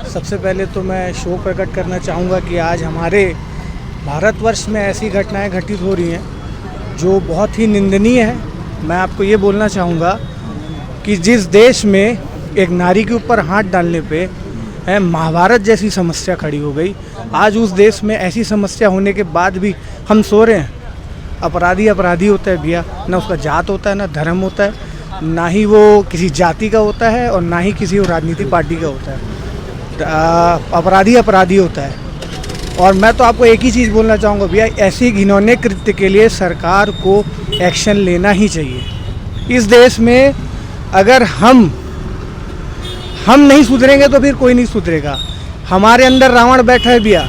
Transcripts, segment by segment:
सबसे पहले तो मैं शोक प्रकट करना चाहूँगा कि आज हमारे भारतवर्ष में ऐसी घटनाएं घटित हो रही हैं जो बहुत ही निंदनीय है। मैं आपको ये बोलना चाहूँगा कि जिस देश में एक नारी के ऊपर हाथ डालने पे महाभारत जैसी समस्या खड़ी हो गई, आज उस देश में ऐसी समस्या होने के बाद भी हम सो रहे हैं। अपराधी अपराधी होता है भैया, ना उसका जात होता है, ना धर्म होता है, ना ही वो किसी जाति का होता है और ना ही किसी राजनीतिक पार्टी का होता है। अपराधी अपराधी होता है। और मैं तो आपको एक ही चीज़ बोलना चाहूँगा भैया, ऐसे घिनौने कृत्य के लिए सरकार को एक्शन लेना ही चाहिए। इस देश में अगर हम नहीं सुधरेंगे तो फिर कोई नहीं सुधरेगा। हमारे अंदर रावण बैठा है भैया।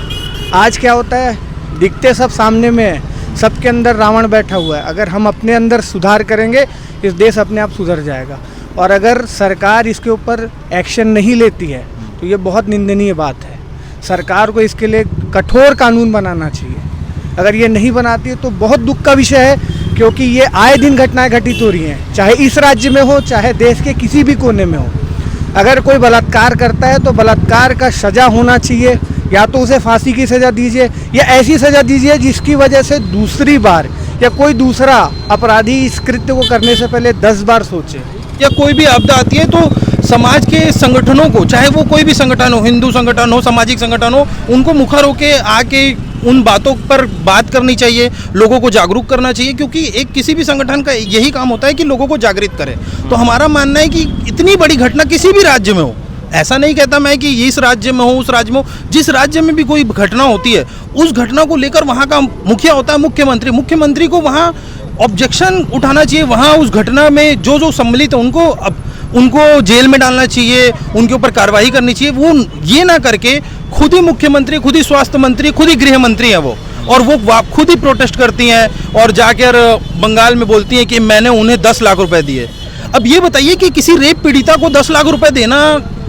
आज क्या होता है, दिखते सब सामने में है, सबके अंदर रावण बैठा हुआ है। अगर हम अपने अंदर सुधार करेंगे, इस देश अपने आप सुधर जाएगा। और अगर सरकार इसके ऊपर एक्शन नहीं लेती है तो ये बहुत निंदनीय बात है। सरकार को इसके लिए कठोर कानून बनाना चाहिए। अगर ये नहीं बनाती है तो बहुत दुख का विषय है, क्योंकि ये आए दिन घटनाएं घटित हो रही हैं, चाहे इस राज्य में हो, चाहे देश के किसी भी कोने में हो। अगर कोई बलात्कार करता है तो बलात्कार का सज़ा होना चाहिए, या तो उसे फांसी की सज़ा दीजिए या ऐसी सज़ा दीजिए जिसकी वजह से दूसरी बार या कोई दूसरा अपराधी इस कृत्य को करने से पहले 10 बार सोचे। या कोई भी आपदा आती है तो समाज के संगठनों को, चाहे वो कोई भी संगठन हो, हिंदू संगठन हो, सामाजिक संगठन हो, उनको मुखर होकर आके उन बातों पर बात करनी चाहिए, लोगों को जागरूक करना चाहिए। क्योंकि एक किसी भी संगठन का यही काम होता है कि लोगों को जागृत करे। तो हमारा मानना है कि इतनी बड़ी घटना किसी भी राज्य में हो, ऐसा नहीं कहता मैं कि इस राज्य में हो, उस राज्य में हो, जिस राज्य में भी कोई घटना होती है उस घटना को लेकर वहाँ का मुखिया होता है मुख्यमंत्री को वहाँ ऑब्जेक्शन उठाना चाहिए। वहाँ उस घटना में जो सम्मिलित है उनको जेल में डालना चाहिए, उनके ऊपर कार्रवाई करनी चाहिए। वो ये ना करके खुद ही मुख्यमंत्री, खुद ही स्वास्थ्य मंत्री, खुद ही गृह मंत्री हैं वो, और वो खुद ही प्रोटेस्ट करती हैं और जाकर बंगाल में बोलती हैं कि मैंने उन्हें 10 लाख रुपए दिए। अब ये बताइए कि किसी रेप पीड़िता को 10 लाख रुपए देना,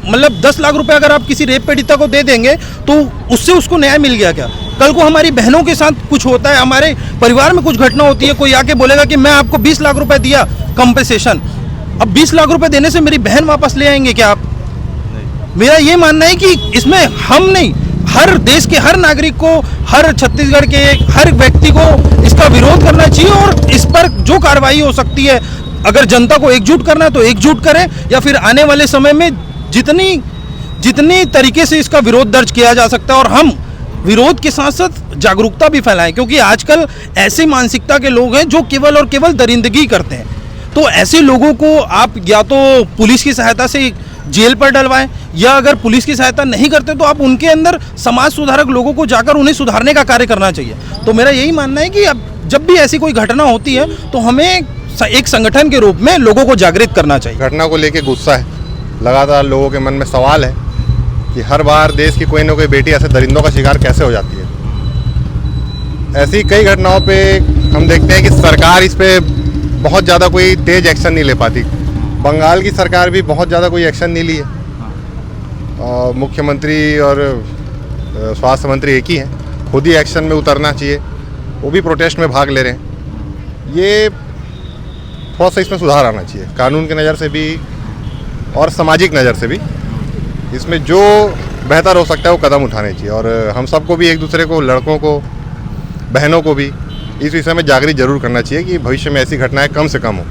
मतलब 10 लाख रुपए अगर आप किसी रेप पीड़िता को दे देंगे तो उससे उसको न्याय मिल गया क्या? कल को हमारी बहनों के साथ कुछ होता है, हमारे परिवार में कुछ घटना होती है, कोई आके बोलेगा कि मैं आपको 20 लाख रुपए दिया कंपेंसेशन, अब 20 लाख रुपए देने से मेरी बहन वापस ले आएंगे क्या आप? मेरा ये मानना है कि इसमें हम नहीं, हर देश के हर नागरिक को, हर छत्तीसगढ़ के हर व्यक्ति को इसका विरोध करना चाहिए। और इस पर जो कार्रवाई हो सकती है, अगर जनता को एकजुट करना है तो एकजुट करें, या फिर आने वाले समय में जितनी तरीके से इसका विरोध दर्ज किया जा सकता है, और हम विरोध के साथ साथ जागरूकता भी फैलाएं। क्योंकि आजकल ऐसी मानसिकता के लोग हैं जो केवल और केवल दरिंदगी करते हैं। तो ऐसे लोगों को आप या तो पुलिस की सहायता से जेल पर डलवाएं, या अगर पुलिस की सहायता नहीं करते तो आप उनके अंदर समाज सुधारक लोगों को जाकर उन्हें सुधारने का कार्य करना चाहिए। तो मेरा यही मानना है कि अब जब भी ऐसी कोई घटना होती है तो हमें एक संगठन के रूप में लोगों को जागृत करना चाहिए। घटना को लेके गुस्सा है, लगातार लोगों के मन में सवाल है कि हर बार देश की कोई ना कोई बेटी ऐसे दरिंदों का शिकार कैसे हो जाती है। ऐसी कई घटनाओं पे हम देखते हैं कि सरकार इस पे बहुत ज़्यादा कोई तेज एक्शन नहीं ले पाती। बंगाल की सरकार भी बहुत ज़्यादा कोई एक्शन नहीं ली है। मुख्यमंत्री और स्वास्थ्य मंत्री एक ही हैं, खुद ही एक्शन में उतरना चाहिए, वो भी प्रोटेस्ट में भाग ले रहे हैं। ये थोड़ा सा इसमें सुधार आना चाहिए, कानून की नज़र से भी और सामाजिक नज़र से भी। इसमें जो बेहतर हो सकता है वो कदम उठाने चाहिए। और हम सबको भी एक दूसरे को, लड़कों को, बहनों को भी इस विषय में जागृत जरूर करना चाहिए कि भविष्य में ऐसी घटनाएं कम से कम हो।